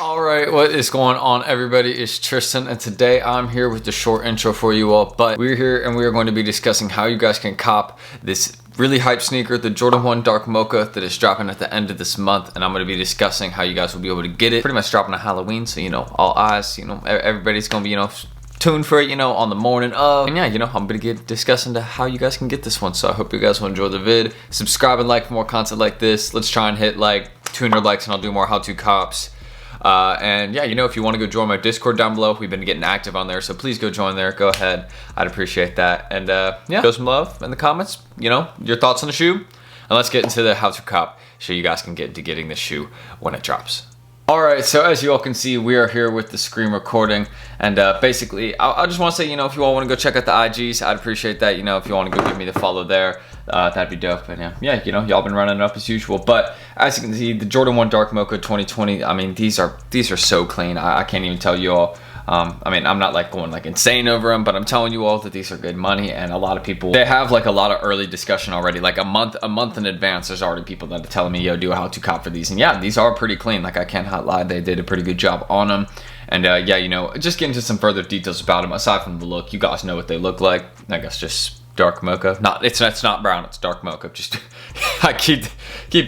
Alright, what is going on, everybody? It's Tristan, and today I'm here with the short intro for you all. But we're here and we are going to be discussing how you guys can cop this really hype sneaker, the Jordan 1 Dark Mocha, that is dropping at the end of this month. And I'm going to be discussing how you guys will be able to get it. Pretty much dropping on Halloween, so all eyes, everybody's going to be, tuned for it, on the morning of. And yeah, I'm gonna get discussing how you guys can get this one. So I hope you guys will enjoy the vid. Subscribe and like for more content like this. Let's try and hit like 200 likes and I'll do more how-to cops. And yeah, if you want to go join my Discord down below, we've been getting active on there, so please go join there. Go ahead, I'd appreciate that. And yeah, show some love in the comments, your thoughts on the shoe. And let's get into the how-to cop, so you guys can get into getting this shoe when it drops. Alright, so as you all can see, we are here with the screen recording, and basically, I just want to say, if you all want to go check out the IGs, I'd appreciate that. If you want to go give me the follow there, that'd be dope. And yeah, y'all been running it up as usual. But as you can see, the Jordan 1 Dark Mocha 2020, I mean, these are so clean. I can't even tell you all. I mean, I'm not going insane over them, but I'm telling you all that these are good money. And a lot of people, they have a lot of early discussion already, like a month in advance. There's already people that are telling me, yo, do a how to cop for these. And yeah, these are pretty clean. I can't lie, they did a pretty good job on them. And yeah, just get into some further details about them. Aside from the look, you guys know what they look like. I guess just dark mocha. It's not brown, it's dark mocha. Just I keep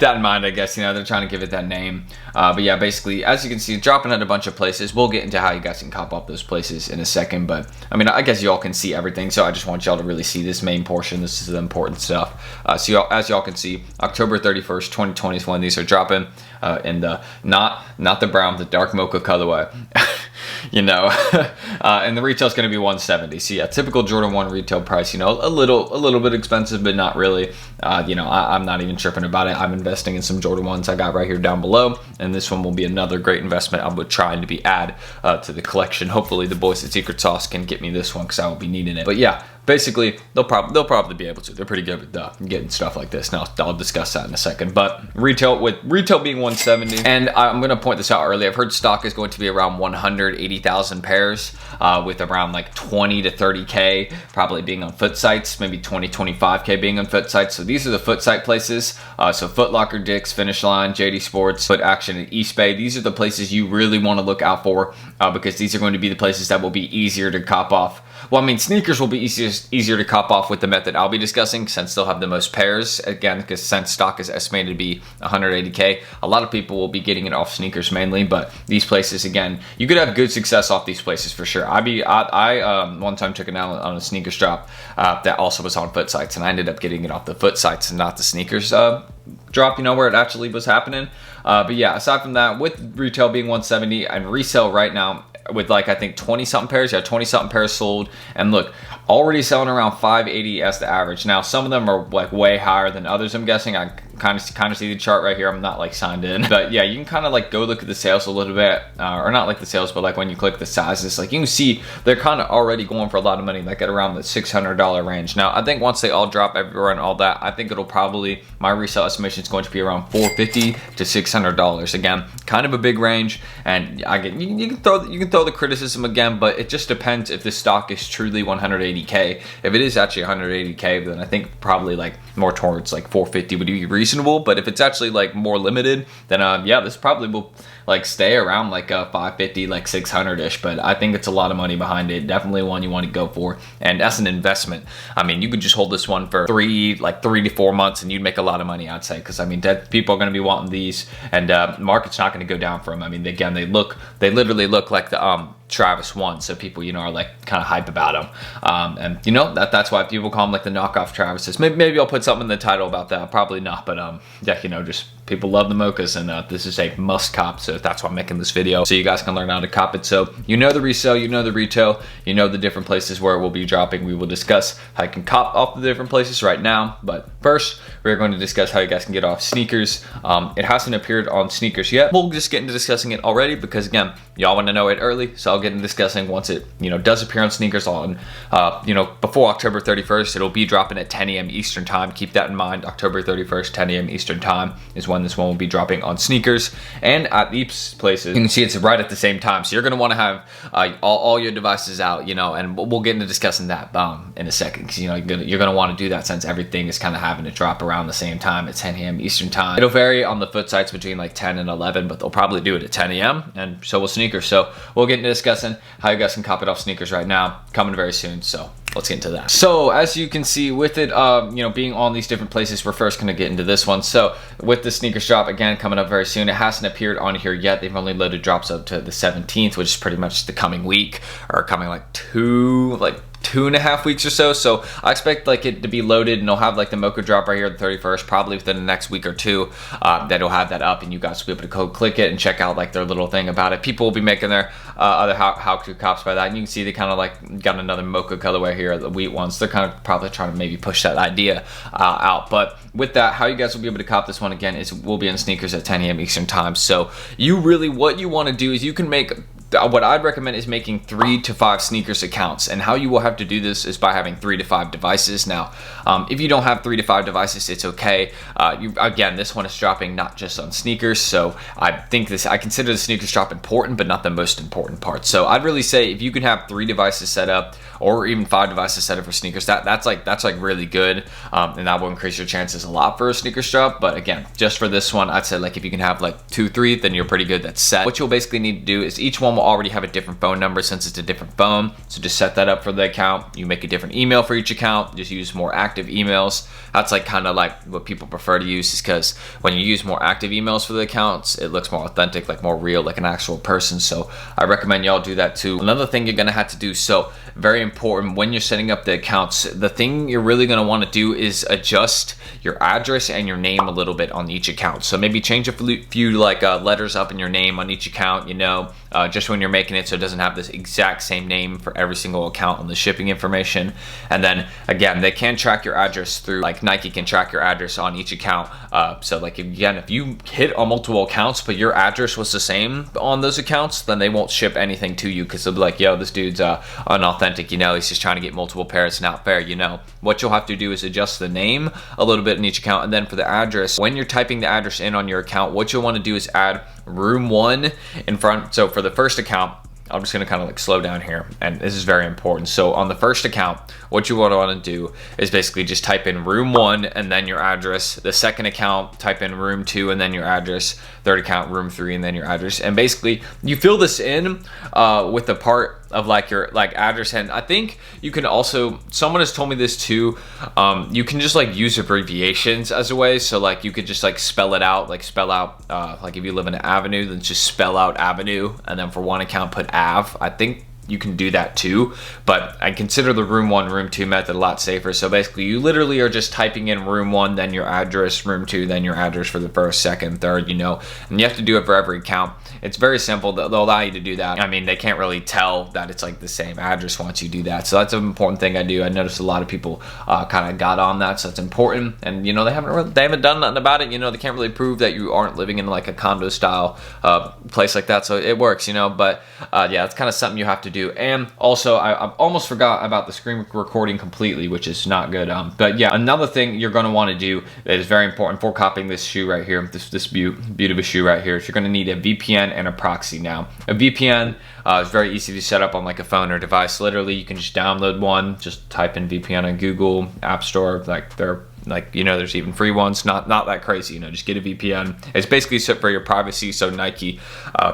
that in mind, I guess. They're trying to give it that name. But yeah, basically, as you can see, dropping at a bunch of places. We'll get into how you guys can cop up those places in a second. But I mean, I guess y'all can see everything, so I just want y'all to really see this main portion. This is the important stuff. So as y'all can see, October 31st, 2020 is when these are dropping. In the not the brown, the dark mocha colorway. And the retail is going to be $170. So yeah, typical Jordan 1 retail price. A little bit expensive, but not really. I'm not even tripping about it. I'm investing in some Jordan 1s I got right here down below, and this one will be another great investment. I'm trying to be add to the collection. Hopefully the boys at Secret Sauce can get me this one, because I will be needing it. But yeah, basically they'll probably be able to. They're pretty good with getting stuff like this. Now I'll discuss that in a second. But retail being 170, and I'm gonna point this out early. I've heard stock is going to be around 180,000 pairs, with around 20 to 30K probably being on foot sites, maybe 20-25K being on foot sites. So these are the foot site places. So Foot Locker, Dick's, Finish Line, JD Sports, Foot Action, and East Bay. These are the places you really want to look out for, because these are going to be the places that will be easier to cop off. Well, I mean, sneakers will be easier to cop off with the method I'll be discussing, since they'll have the most pairs. Again, because since stock is estimated to be 180K, a lot of people will be getting it off sneakers mainly. But these places, again, you could have good success off these places for sure. I one time took it out on a sneakers drop that also was on foot sites, and I ended up getting it off the foot sites and not the sneakers drop, where it actually was happening. But yeah, aside from that, with retail being 170 and resale right now, with I think 20 something pairs, 20 something pairs sold, and look, already selling around 580 as the average. Now some of them are way higher than others, I'm guessing. I kind of see the chart right here. I'm not signed in, but yeah, you can kind of go look at the sales a little bit, or not the sales, but when you click the sizes, you can see they're kind of already going for a lot of money, at around the $600 range. Now I think once they all drop everywhere and all that, I think it'll probably, my resale estimation is going to be around $450 to $600. Again, kind of a big range. And again, you can throw the criticism again, but it just depends if this stock is truly 180K. If it is actually 180K, then I think probably more towards 450 would be reasonable. But if it's actually more limited, then yeah, this probably will stay around 550, 600-ish. But I think it's a lot of money behind it. Definitely one you want to go for. And as an investment, I mean, you could just hold this one for 3 to 4 months and you'd make a lot of money, I'd say. Because I mean, people are going to be wanting these, and market's not going to go down for them. I mean, again, they literally look like the Travis 1, so people are kind of hype about them, and that's why people call them the knockoff Travises. Maybe I'll put something in the title about that. Probably not, but yeah, just people love the mochas, and this is a must cop, so that's why I'm making this video, so you guys can learn how to cop it. So the resale, the retail, the different places where it will be dropping. We will discuss how you can cop off the different places right now, but first we're going to discuss how you guys can get off sneakers. It hasn't appeared on sneakers yet. We'll just get into discussing it already, because again, y'all want to know it early, so I'll get into discussing once it does appear on sneakers on before October 31st. It'll be dropping at 10 a.m. Eastern time. Keep that in mind. October 31st, 10 a.m. Eastern time is when when this one will be dropping on sneakers. And at these places, you can see it's right at the same time. So you're going to want to have all your devices out, you know, and we'll get into discussing that in a second, because, you know, you're going to want to do that since everything is kind of having to drop around the same time at 10 a.m. Eastern time. It'll vary on the foot sites between like 10 and 11, but they'll probably do it at 10 a.m. and so will sneakers. So we'll get into discussing how you guys can cop it off sneakers right now, coming very soon. So let's get into that. So as you can see with it, you know, being on these different places, we're first going to get into this one. So with the sneakers drop, again, coming up very soon. It hasn't appeared on here yet. They've only loaded drops up to the 17th, which is pretty much the coming week, or coming like 2.5 weeks or so. So I expect like it to be loaded, and they'll have like the MOCHA drop right here the 31st, probably within the next week or two, that will have that up, and you guys will be able to go click it and check out like their little thing about it. People will be making their other how to cops by that, and you can see they kind of like got another MOCHA colorway here, the wheat ones. They're kind of probably trying to maybe push that idea out. But with that, how you guys will be able to cop this one again is we'll be in sneakers at 10 a.m. Eastern time. So you really, what you want to do is you can make, what I'd recommend is making 3 to 5 sneakers accounts, and how you will have to do this is by having 3 to 5 devices. Now, if you don't have 3 to 5 devices, it's okay. Again, this one is dropping not just on sneakers, so I consider the sneakers drop important, but not the most important part. So I'd really say if you can have 3 devices set up, or even 5 devices set up for sneakers, that's like really good, and that will increase your chances a lot for a sneakers drop. But again, just for this one, I'd say like if you can have like 2, 3, then you're pretty good. That's set. What you'll basically need to do is each one will already have a different phone number since it's a different phone. So just set that up for the account. You make a different email for each account. Just use more active emails. That's like kind of like what people prefer to use, is because when you use more active emails for the accounts, it looks more authentic, like more real, like an actual person. So I recommend y'all do that too. Another thing you're gonna have to do, so very important when you're setting up the accounts, the thing you're really going to want to do is adjust your address and your name a little bit on each account. So maybe change a few like letters up in your name on each account, you know, just when you're making it, so it doesn't have this exact same name for every single account on the shipping information. And then again, they can track your address through, like Nike can track your address on each account. So like again, if you hit on multiple accounts but your address was the same on those accounts, then they won't ship anything to you, because they'll be like, yo, this dude's unauthentic, you know, he's just trying to get multiple pairs, not fair, you know. What you'll have to do is adjust the name a little bit in each account, and then for the address, when you're typing the address in on your account, what you'll want to do is add room 1 in front. So for the first account, I'm just going to kind of like slow down here, and this is very important. So on the first account, what you want to do is basically just type in room 1 and then your address. The second account, type in room 2 and then your address. Third account, room 3 and then your address. And basically you fill this in with the part of like your like address. And I think you can also, someone has told me this too, you can just like use abbreviations as a way. So like you could just like spell it out, like spell out like if you live in an avenue, then just spell out avenue, and then for one account put Ave. I think you can do that too, but I consider the room 1, room 2 method a lot safer. So basically you literally are just typing in room 1, then your address, room 2, then your address for the first, second, third, you know, and you have to do it for every account. It's very simple. They'll allow you to do that. I mean, they can't really tell that it's like the same address once you do that. So that's an important thing I do. I noticed a lot of people kind of got on that, so that's important. And you know, they haven't done nothing about it. You know, they can't really prove that you aren't living in like a condo style place like that. So it works, you know. But yeah, it's kind of something you have to do. And also, I almost forgot about the screen recording completely, which is not good. But yeah, another thing you're going to want to do that is very important for copying this shoe right here, this beauty of a shoe right here, is you're going to need a VPN and a proxy. Now, a VPN is very easy to set up on like a phone or device. Literally, you can just download one, just type in VPN on Google App Store. Like they're like, you know, there's even free ones, not that crazy, you know, just get a VPN. It's basically set for your privacy, so Nike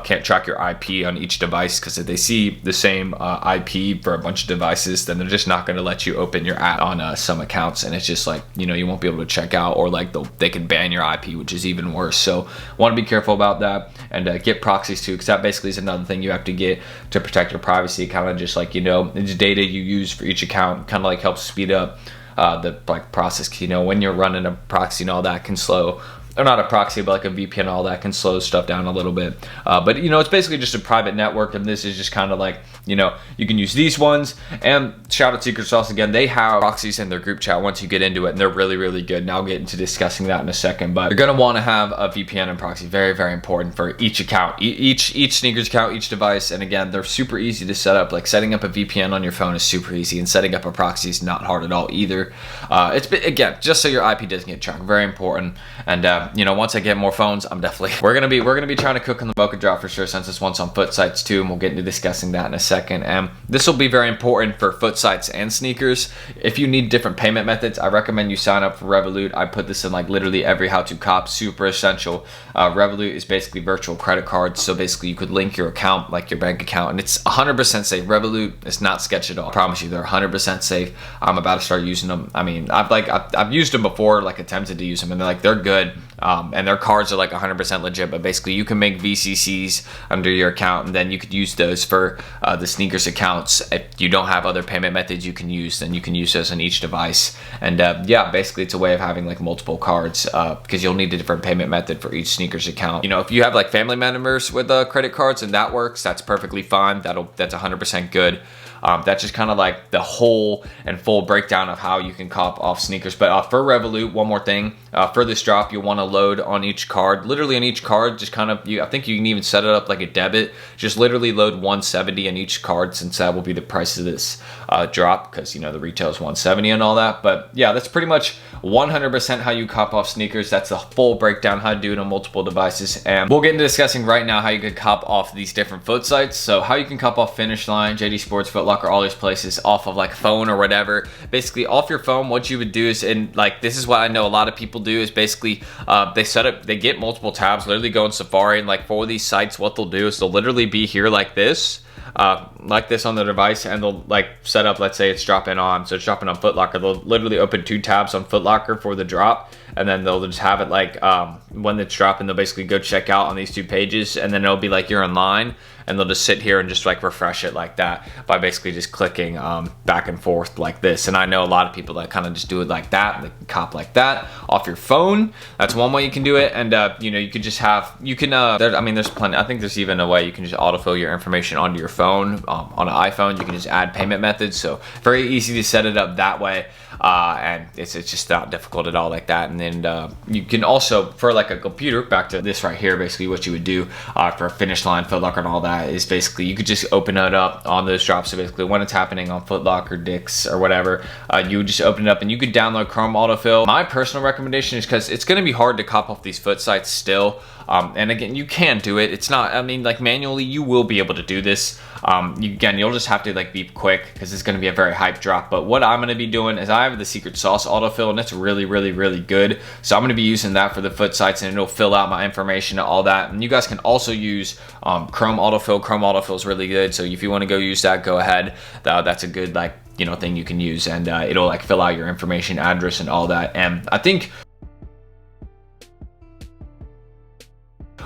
can't track your IP on each device, because if they see the same IP for a bunch of devices, then they're just not going to let you open your app on some accounts, and it's just like, you know, you won't be able to check out, or like they can ban your IP, which is even worse. So want to be careful about that, and get proxies too, because that basically is another thing you have to get to protect your privacy. Kind of just like, you know, it's data you use for each account, kind of like helps speed up the like process. You know, when you're running a proxy and all that can slow, or not a proxy, but like a VPN, all that can slow stuff down a little bit. But you know, it's basically just a private network, and this is just kind of like, you know, you can use these ones. And shout out Secret Sauce again, they have proxies in their group chat once you get into it, and they're really, really good. And I'll get into discussing that in a second. But you're gonna want to have a VPN and proxy, very, very important for each account, each sneakers account, each device. And again, they're super easy to set up. Like setting up a VPN on your phone is super easy, and setting up a proxy is not hard at all either. It's again, just so your IP doesn't get tracked, very important. And yeah, you know, once I get more phones, I'm definitely we're gonna be trying to cook on the MOCHA drop for sure, since this one's on foot sites too, and we'll get into discussing that in a second. And this will be very important for foot sites and sneakers. If you need different payment methods, I recommend you sign up for Revolut. I put this in like literally every how-to cop, super essential. Revolut is basically virtual credit cards, so basically you could link your account, like your bank account, and it's 100% safe. Revolut is not sketch at all. I promise you, they're 100% safe. I'm about to start using them. I mean, I've used them before, like attempted to use them, and they're good. And their cards are like 100% legit, but basically you can make VCCs under your account, and then you could use those for the sneakers accounts. If you don't have other payment methods you can use, then you can use those on each device. And yeah, basically it's a way of having like multiple cards, because you'll need a different payment method for each sneakers account. You know, if you have like family members with credit cards and that works, that's perfectly fine. That's 100% good. That's just kind of like the whole and full breakdown of how you can cop off sneakers. But for Revolut, one more thing, for this drop, you'll want to load on each card, literally on each card, just kind of, I think you can even set it up like a debit, just literally load 170 on each card, since that will be the price of this drop, because you know the retail is 170 and all that. But yeah, that's pretty much 100% how you cop off sneakers. That's the full breakdown, how to do it on multiple devices. And we'll get into discussing right now how you could cop off these different foot sites. So how you can cop off Finish Line, JD Sports, Foot Locker, all these places off of like phone or whatever. Basically off your phone, what you would do is, and like this is what I know a lot of people do, is basically they get multiple tabs, literally go in Safari, and like for these sites what they'll do is they'll literally be here like this on the device, and they'll like set up, let's say it's dropping on, so it's dropping on Foot Locker, they'll literally open 2 tabs on Foot Locker for the drop, and then they'll just have it like when it's dropping, they'll basically go check out on these 2 pages, and then it'll be like you're online, and they'll just sit here and just like refresh it like that by basically just clicking back and forth like this. And I know a lot of people that kind of just do it like that, they can cop like that off your phone. That's one way you can do it. And you know, you could just have, you can I mean, there's plenty, I think there's even a way you can just autofill your information onto your phone. On an iPhone you can just add payment methods, so very easy to set it up that way. And it's just not difficult at all like that. And then you can also, for like a computer, back to this right here, basically what you would do for Finish Line, Foot Locker, and all that is basically you could just open it up on those drops. So basically when it's happening on Foot Locker, Dick's, or whatever, you would just open it up and you could download Chrome autofill. My personal recommendation is, because it's going to be hard to cop off these foot sites still, and again, you can do it. It's not, I mean, like manually you will be able to do this. You'll just have to like be quick, because it's going to be a very hype drop. But what I'm going to be doing is I have the secret sauce autofill, and it's really, really, really good. So I'm going to be using that for the foot sites, and it'll fill out my information and all that. And you guys can also use Chrome autofill. Chrome autofill is really good. So if you want to go use that, go ahead. That's a good like, you know, thing you can use, and it'll like fill out your information, address, and all that. And I think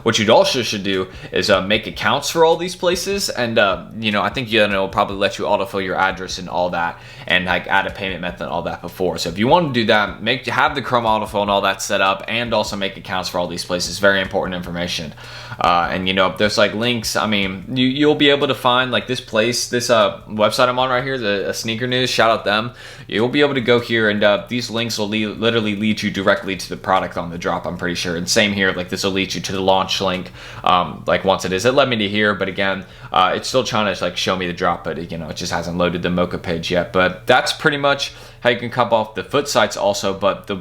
what you'd also should do is make accounts for all these places, and you know, I think it'll probably let you autofill your address and all that, and like add a payment method and all that before. So if you want to do that, have the Chrome autofill and all that set up, and also make accounts for all these places. Very important information. And you know, there's like links. I mean, you'll be able to find like this place, this website I'm on right here, the Sneaker News. Shout out them. You'll be able to go here, and these links will literally lead you directly to the product on the drop, I'm pretty sure. And same here, like this will lead you to the launch link. Like once it led me to here, but again, it's still trying to like show me the drop, but you know, it just hasn't loaded the MOCHA page yet. But that's pretty much how you can cop off the foot sites also. But the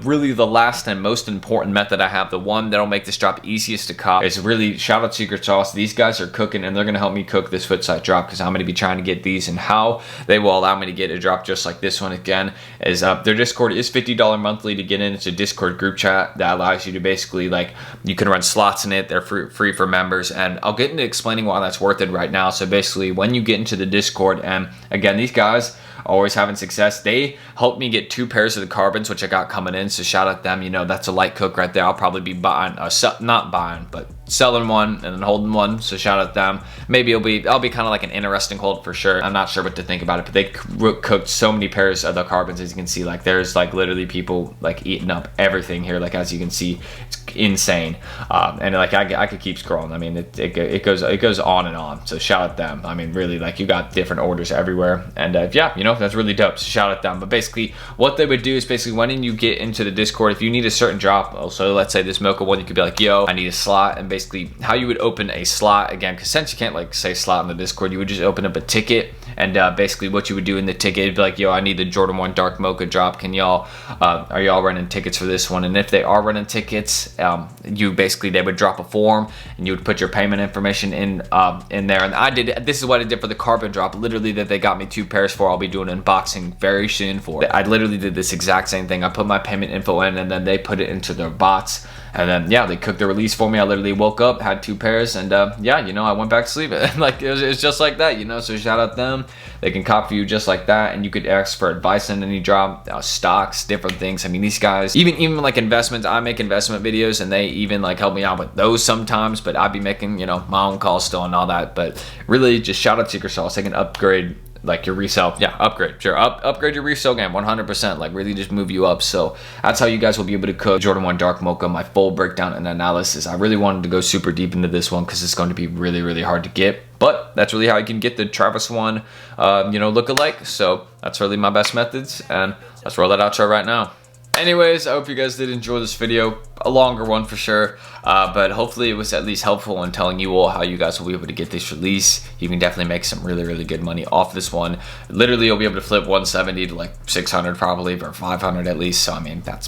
last and most important method I have, the one that'll make this drop easiest to cop, is really shout out Secret Sauce. These guys are cooking, and they're going to help me cook this foot site drop, because I'm going to be trying to get these, and how they will allow me to get a drop just like this one again is their Discord is $50 monthly to get in. It's a Discord group chat that allows you to basically like, you can run slots in it. They're free for members, and I'll get into explaining why that's worth it right now. So basically when you get into the Discord, and again, these guys always having success. They helped me get 2 pairs of the carbons, which I got coming in, so shout out them. You know, that's a light cook right there. I'll probably be buying, not buying, but selling one and then holding one, so shout out them. Maybe I'll be kind of like an interesting hold for sure. I'm not sure what to think about it, but they cooked so many pairs of the carbons, as you can see. Like there's like literally people like eating up everything here, like as you can see. It's insane. And like I could keep scrolling. I mean, it goes on and on, so shout out them. I mean, really, like you got different orders everywhere, and yeah, you know, that's really dope, so shout out them. But basically what they would do is basically when you get into the Discord, if you need a certain drop, so let's say this MOCHA one, you could be like, yo, I need a slot, and basically basically how you would open a slot again, because since you can't like say slot in the Discord, you would just open up a ticket, and basically what you would do in the ticket, it'd be like, yo, I need the Jordan 1 Dark Mocha drop. Can y'all are y'all running tickets for this one? And if they are running tickets, they would drop a form, and you would put your payment information in there. And this is what I did for the carbon drop, literally, that they got me 2 pairs for. I'll be doing an unboxing very soon for. I literally did this exact same thing. I put my payment info in, and then they put it into their bots, and then yeah, they cooked the release for me. I literally woke up, had 2 pairs, and yeah, you know, I went back to sleep. Like it was just like that, you know. So shout out them. They can copy you just like that, and you could ask for advice on any drop, stocks, different things. I mean, these guys, even like investments, I make investment videos, and they even like help me out with those sometimes, but I'd be making, you know, my own calls still and all that. But really, just shout out to Secret Sauce. They can upgrade like your resale, upgrade your resale game 100%, like really just move you up. So that's how you guys will be able to cook Jordan 1 Dark Mocha, my full breakdown and analysis. I really wanted to go super deep into this one because it's going to be really, really hard to get, but that's really how you can get the Travis 1 look-alike. So that's really my best methods, and let's roll that outro right now. Anyways, I hope you guys did enjoy this video, a longer one for sure, but hopefully it was at least helpful in telling you all how you guys will be able to get this release. You can definitely make some really, really good money off this one. Literally, you'll be able to flip 170 to like 600 probably, or 500 at least, so I mean, that's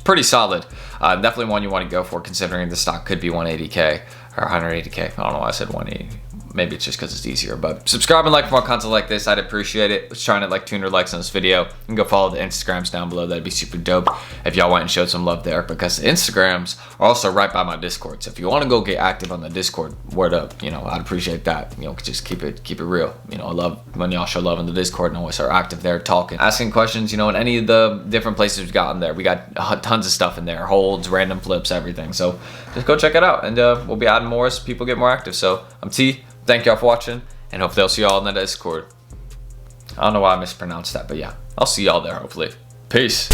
pretty solid. Definitely one you want to go for, considering the stock could be 180K or 180K. I don't know why I said 180. Maybe it's just because it's easier, but subscribe and like for more content like this. I'd appreciate it. I was trying to like 200 likes on this video. You can go follow the Instagrams down below. That'd be super dope if y'all went and showed some love there, because the Instagrams are also right by my Discord. So if you want to go get active on the Discord, word up, you know, I'd appreciate that. You know, just keep it real. You know, I love when y'all show love on the Discord and always are active there, talking, asking questions, you know, in any of the different places we've gotten there. We got tons of stuff in there, holds, random flips, everything. So just go check it out, and we'll be adding more as people get more active. So I'm T. Thank y'all for watching, and hopefully I'll see y'all in the Discord. I don't know why I mispronounced that, but yeah, I'll see y'all there hopefully. Peace.